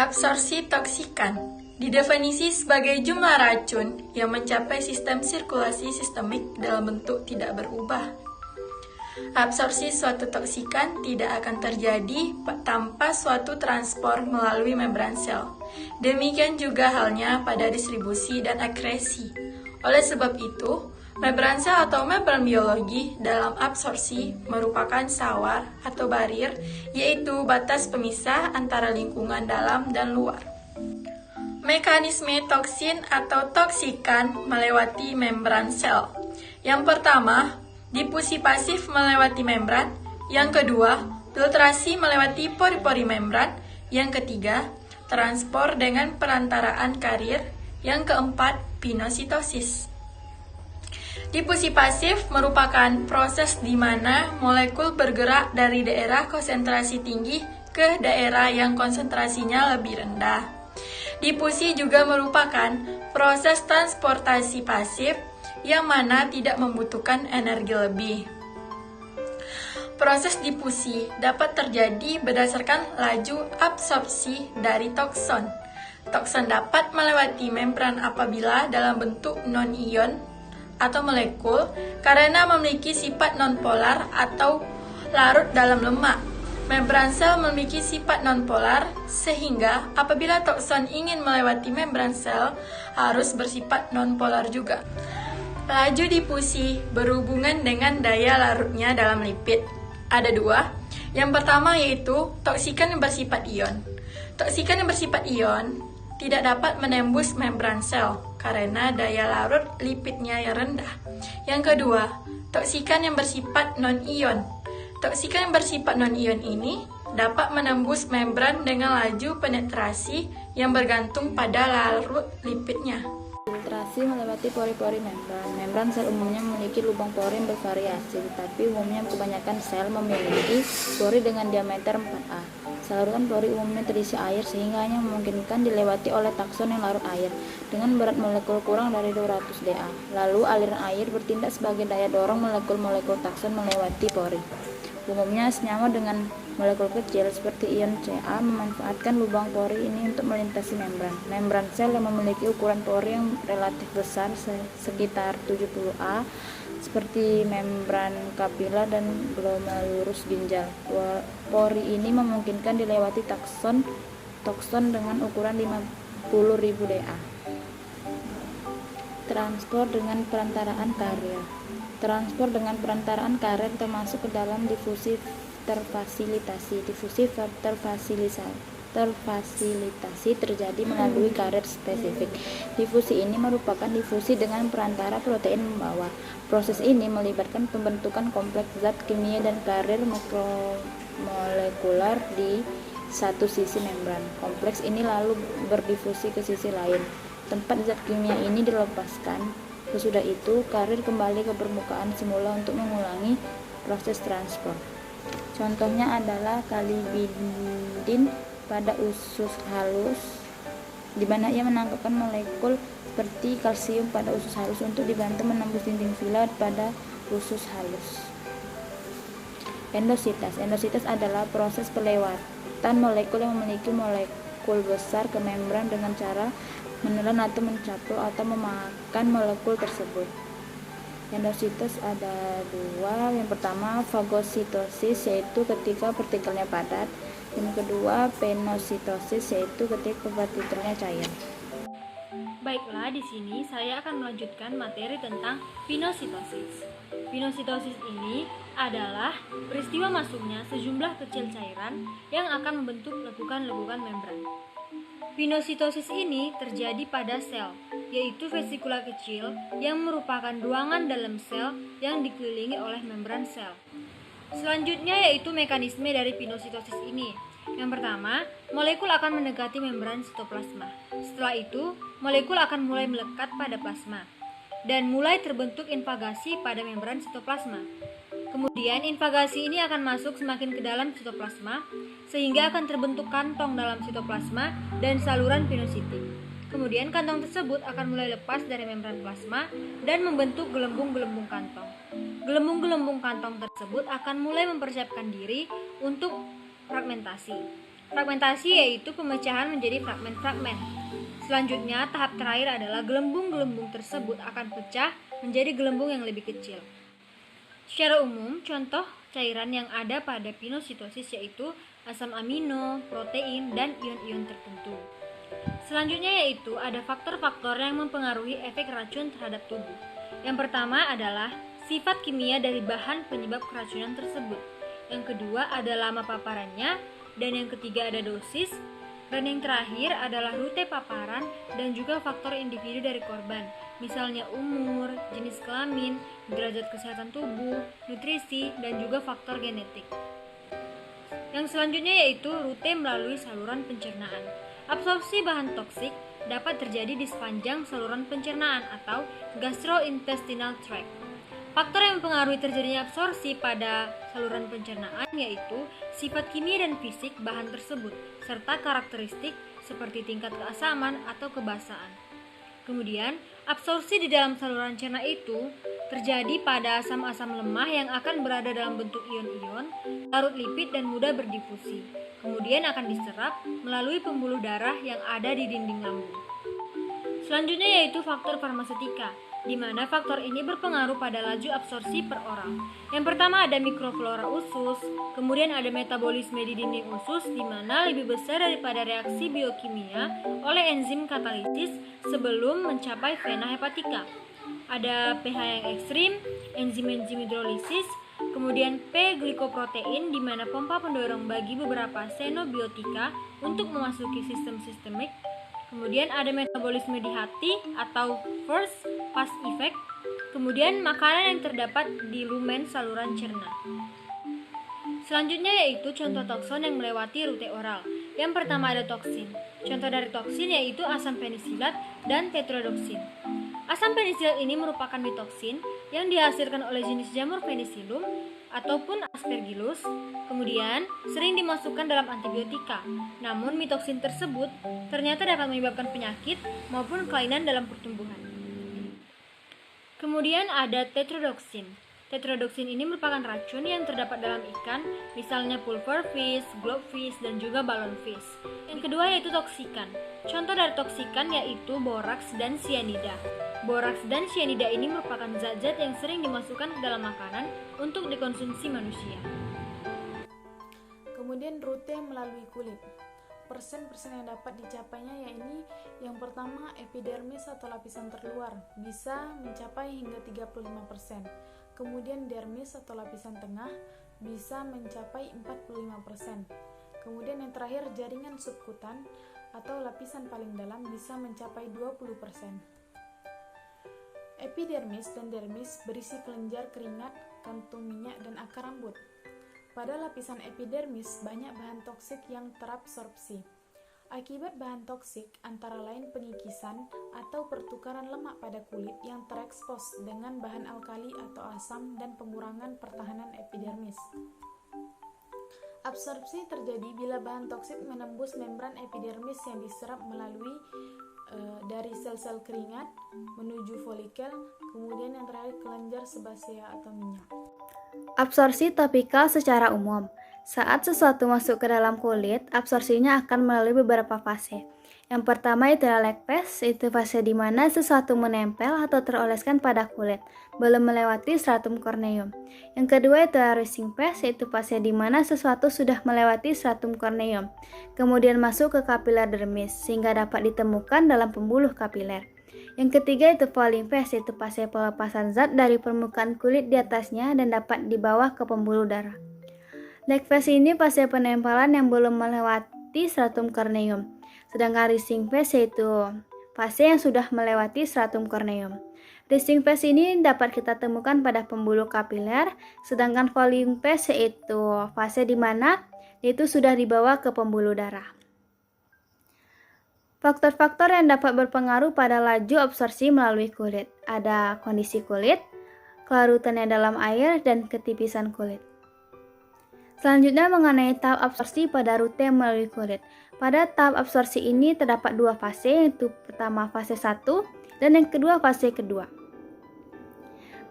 Absorpsi toksikan didefinisi sebagai jumlah racun yang mencapai sistem sirkulasi sistemik dalam bentuk tidak berubah. Absorpsi suatu toksikan tidak akan terjadi tanpa suatu transport melalui membran sel. Demikian juga halnya pada distribusi dan akresi. Oleh sebab itu, membran sel atau membran biologi dalam absorpsi merupakan sawar atau barier, yaitu batas pemisah antara lingkungan dalam dan luar. Mekanisme toksin atau toksikan melewati membran sel. Yang pertama, difusi pasif melewati membran. Yang kedua, filtrasi melewati pori-pori membran. Yang ketiga, transport dengan perantaraan karier. Yang keempat, pinositosis. Difusi pasif merupakan proses di mana molekul bergerak dari daerah konsentrasi tinggi ke daerah yang konsentrasinya lebih rendah. Difusi juga merupakan proses transportasi pasif yang mana tidak membutuhkan energi lebih. Proses difusi dapat terjadi berdasarkan laju absorpsi dari toksin. Toksin dapat melewati membran apabila dalam bentuk non-ion atau molekul karena memiliki sifat nonpolar atau larut dalam lemak. Membran sel memiliki sifat nonpolar sehingga apabila toksin ingin melewati membran sel harus bersifat nonpolar juga. Laju difusi berhubungan dengan daya larutnya dalam lipid. Ada dua. Yang pertama yaitu toksikan yang bersifat ion. Toksikan yang bersifat ion tidak dapat menembus membran sel karena daya larut lipidnya yang rendah. Yang kedua, toksikan yang bersifat non-ion. Toksikan yang bersifat non-ion ini dapat menembus membran dengan laju penetrasi yang bergantung pada larut lipidnya. Filtrasi melewati pori-pori membran. Membran sel umumnya memiliki lubang pori yang bervariasi, tetapi umumnya kebanyakan sel memiliki pori dengan diameter 4A. Saluran pori umumnya terisi air sehingga hanya memungkinkan dilewati oleh takson yang larut air dengan berat molekul kurang dari 200 Da. Lalu aliran air bertindak sebagai daya dorong molekul-molekul takson melewati pori. Umumnya senyawa dengan molekul kecil seperti ion Ca memanfaatkan lubang pori ini untuk melintasi membran. Membran sel yang memiliki ukuran pori yang relatif besar sekitar 70A seperti membran kapila dan glomerulus ginjal. Pori ini memungkinkan dilewati toksin dengan ukuran 50.000 Da. Transport dengan perantaraan karier. Transport dengan perantaraan karier termasuk ke dalam difusi terfasilitasi. Difusi terfasilitasi terjadi melalui karier spesifik. Difusi ini merupakan difusi dengan perantara protein membawa. Proses ini melibatkan pembentukan kompleks zat kimia dan karier makromolekular di satu sisi membran. Kompleks ini lalu berdifusi ke sisi lain. Tempat zat kimia ini dilepaskan. Sesudah itu, karier kembali ke permukaan semula untuk mengulangi proses transport. Contohnya adalah kalibindin pada usus halus, di mana ia menangkapkan molekul seperti kalsium pada usus halus untuk dibantu menembus dinding fila pada usus halus. Endositas. Endositas adalah proses pelewatan molekul yang memiliki molekul besar ke membran dengan cara menelan atau mencaplok atau memakan molekul tersebut. Endositas ada dua. Yang pertama fagositosis, yaitu ketika partikelnya padat. Yang kedua penositosis, yaitu ketika partikelnya cair. Baiklah, di sini saya akan melanjutkan materi tentang pinositosis. Pinositosis ini adalah peristiwa masuknya sejumlah kecil cairan yang akan membentuk lekukan-lekukan membran. Pinositosis ini terjadi pada sel, yaitu vesikula kecil yang merupakan ruangan dalam sel yang dikelilingi oleh membran sel. Selanjutnya yaitu mekanisme dari pinositosis ini. Yang pertama, molekul akan mendekati membran sitoplasma. Setelah itu, molekul akan mulai melekat pada plasma dan mulai terbentuk invagasi pada membran sitoplasma. Kemudian invagasi ini akan masuk semakin ke dalam sitoplasma sehingga akan terbentuk kantong dalam sitoplasma dan saluran pinositik. Kemudian kantong tersebut akan mulai lepas dari membran plasma dan membentuk gelembung-gelembung kantong. Gelembung-gelembung kantong tersebut akan mulai mempersiapkan diri untuk fragmentasi. Fragmentasi yaitu pemecahan menjadi fragmen-fragmen. Selanjutnya, tahap terakhir adalah gelembung-gelembung tersebut akan pecah menjadi gelembung yang lebih kecil. Secara umum, contoh cairan yang ada pada pinositosis yaitu asam amino, protein, dan ion-ion tertentu. Selanjutnya yaitu ada faktor-faktor yang mempengaruhi efek racun terhadap tubuh. Yang pertama adalah sifat kimia dari bahan penyebab keracunan tersebut. Yang kedua ada lama paparannya, dan yang ketiga ada dosis, dan yang terakhir adalah rute paparan dan juga faktor individu dari korban, misalnya umur, jenis kelamin, derajat kesehatan tubuh, nutrisi, dan juga faktor genetik. Yang selanjutnya yaitu rute melalui saluran pencernaan. Absorpsi bahan toksik dapat terjadi di sepanjang saluran pencernaan atau gastrointestinal tract. Faktor yang mempengaruhi terjadinya absorpsi pada saluran pencernaan yaitu sifat kimia dan fisik bahan tersebut, serta karakteristik seperti tingkat keasaman atau kebasaan. Kemudian, absorpsi di dalam saluran cerna itu terjadi pada asam-asam lemah yang akan berada dalam bentuk ion-ion, larut lipid dan mudah berdifusi. Kemudian akan diserap melalui pembuluh darah yang ada di dinding lambung. Selanjutnya yaitu faktor farmasetika, di mana faktor ini berpengaruh pada laju absorpsi per orang. Yang pertama ada mikroflora usus, kemudian ada metabolisme di dinding usus di mana lebih besar daripada reaksi biokimia oleh enzim katalisis sebelum mencapai vena hepatika. Ada pH yang ekstrim, enzim-enzim hidrolisis, kemudian P-glikoprotein di mana pompa pendorong bagi beberapa xenobiotika untuk memasuki sistem sistemik. Kemudian ada metabolisme di hati atau first pass effect. Kemudian makanan yang terdapat di lumen saluran cerna. Selanjutnya yaitu contoh toksin yang melewati rute oral. Yang pertama ada toksin. Contoh dari toksin yaitu asam penisilat dan tetrodoksin. Asam penisilat ini merupakan mitoksin yang dihasilkan oleh jenis jamur penicillium ataupun aspergillus, kemudian sering dimasukkan dalam antibiotika. Namun mitoksin tersebut ternyata dapat menyebabkan penyakit maupun kelainan dalam pertumbuhan. Kemudian ada tetrodoksin. Tetrodoksin ini merupakan racun yang terdapat dalam ikan, misalnya pulperfish, globfish, dan juga balonfish. Yang kedua yaitu toksikan. Contoh dari toksikan yaitu boraks dan cyanida. Boraks dan cyanida ini merupakan zat-zat yang sering dimasukkan ke dalam makanan untuk dikonsumsi manusia. Kemudian rute melalui kulit. Persen-persen yang dapat dicapainya yaitu yang pertama epidermis atau lapisan terluar bisa mencapai hingga 35%. Kemudian dermis atau lapisan tengah bisa mencapai 45%. Kemudian yang terakhir jaringan subkutan atau lapisan paling dalam bisa mencapai 20%. Epidermis dan dermis berisi kelenjar keringat, kantung minyak, dan akar rambut. Pada lapisan epidermis banyak bahan toksik yang terabsorpsi. Akibat bahan toksik antara lain pengikisan atau pertukaran lemak pada kulit yang terekspos dengan bahan alkali atau asam dan pengurangan pertahanan epidermis. Absorpsi terjadi bila bahan toksik menembus membran epidermis yang diserap melalui dari sel-sel keringat menuju folikel, kemudian yang terakhir kelenjar sebasea atau minyak. Absorpsi topikal secara umum. Saat sesuatu masuk ke dalam kulit, absorpsinya akan melalui beberapa fase. Yang pertama itu adalah lag phase, itu fase di mana sesuatu menempel atau teroleskan pada kulit, belum melewati stratum corneum. Yang kedua itu adalah rising phase, yaitu fase di mana sesuatu sudah melewati stratum corneum, kemudian masuk ke kapiler dermis, sehingga dapat ditemukan dalam pembuluh kapiler. Yang ketiga itu falling phase, yaitu fase pelepasan zat dari permukaan kulit di atasnya dan dapat dibawa ke pembuluh darah. Lag phase ini fase penempelan yang belum melewati stratum corneum. Sedangkan rising phase yaitu fase yang sudah melewati stratum corneum. Rising phase ini dapat kita temukan pada pembuluh kapiler, sedangkan falling phase yaitu fase di mana itu sudah dibawa ke pembuluh darah. Faktor-faktor yang dapat berpengaruh pada laju absorpsi melalui kulit. Ada kondisi kulit, kelarutannya dalam air, dan ketipisan kulit. Selanjutnya mengenai tahap absorpsi pada rute melalui kulit. Pada tahap absorpsi ini terdapat dua fase, yaitu pertama fase 1 dan yang kedua fase kedua.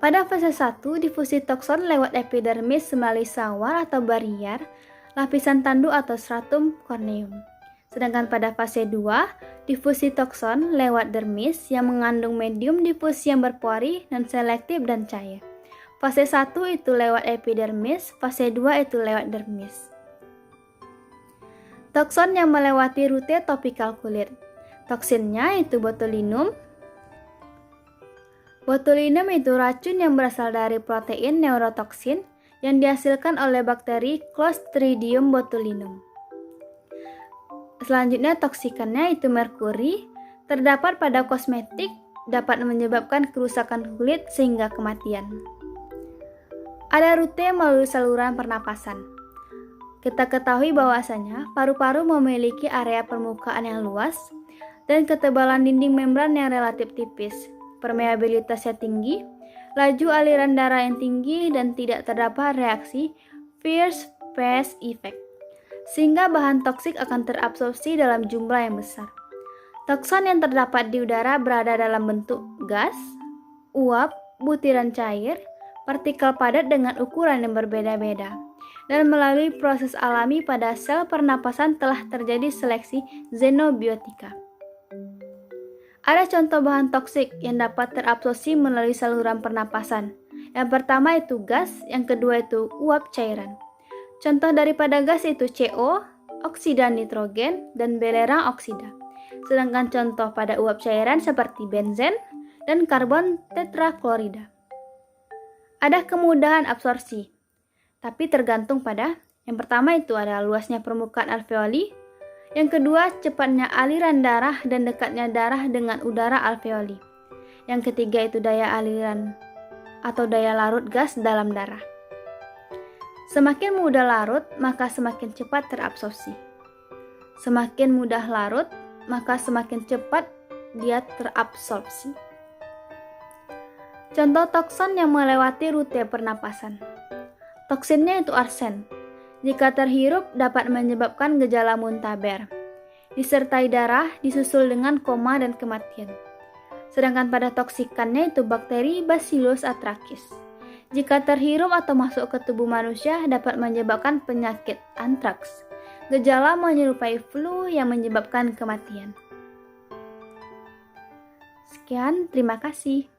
Pada fase 1, difusi toksin lewat epidermis melalui sawar atau barrier lapisan tanduk atau stratum corneum. Sedangkan pada fase 2, difusi tokson lewat dermis yang mengandung medium difusi yang berpori, non-selektif dan cair. Fase 1 itu lewat epidermis, fase 2 itu lewat dermis. Tokson yang melewati rute topikal kulit. Toksinnya itu botulinum. Botulinum itu racun yang berasal dari protein neurotoksin yang dihasilkan oleh bakteri Clostridium botulinum. Selanjutnya toksikannya itu merkuri, terdapat pada kosmetik, dapat menyebabkan kerusakan kulit sehingga kematian. Ada rute melalui saluran pernapasan. Kita ketahui bahwasanya paru-paru memiliki area permukaan yang luas dan ketebalan dinding membran yang relatif tipis, permeabilitasnya tinggi, laju aliran darah yang tinggi dan tidak terdapat reaksi first phase effect, sehingga bahan toksik akan terabsorpsi dalam jumlah yang besar. Toksin yang terdapat di udara berada dalam bentuk gas, uap, butiran cair, partikel padat dengan ukuran yang berbeda-beda, dan melalui proses alami pada sel pernapasan telah terjadi seleksi xenobiotika. Ada contoh bahan toksik yang dapat terabsorpsi melalui saluran pernapasan. Yang pertama itu gas, yang kedua itu uap cairan. Contoh daripada gas itu CO, oksida nitrogen, dan belerang oksida. Sedangkan contoh pada uap cairan seperti benzen dan karbon tetraklorida. Ada kemudahan absorpsi, tapi tergantung pada yang pertama itu ada luasnya permukaan alveoli, yang kedua cepatnya aliran darah dan dekatnya darah dengan udara alveoli, yang ketiga itu daya aliran atau daya larut gas dalam darah. Semakin mudah larut, maka semakin cepat terabsorpsi. Semakin mudah larut, maka semakin cepat dia terabsorpsi. Contoh toksin yang melewati rute pernapasan. Toksinnya itu arsen. Jika terhirup dapat menyebabkan gejala muntaber, disertai darah, disusul dengan koma dan kematian. Sedangkan pada toksikannya itu bakteri Bacillus atrakis. Jika terhirup atau masuk ke tubuh manusia dapat menyebabkan penyakit antraks. Gejala menyerupai flu yang menyebabkan kematian. Sekian, terima kasih.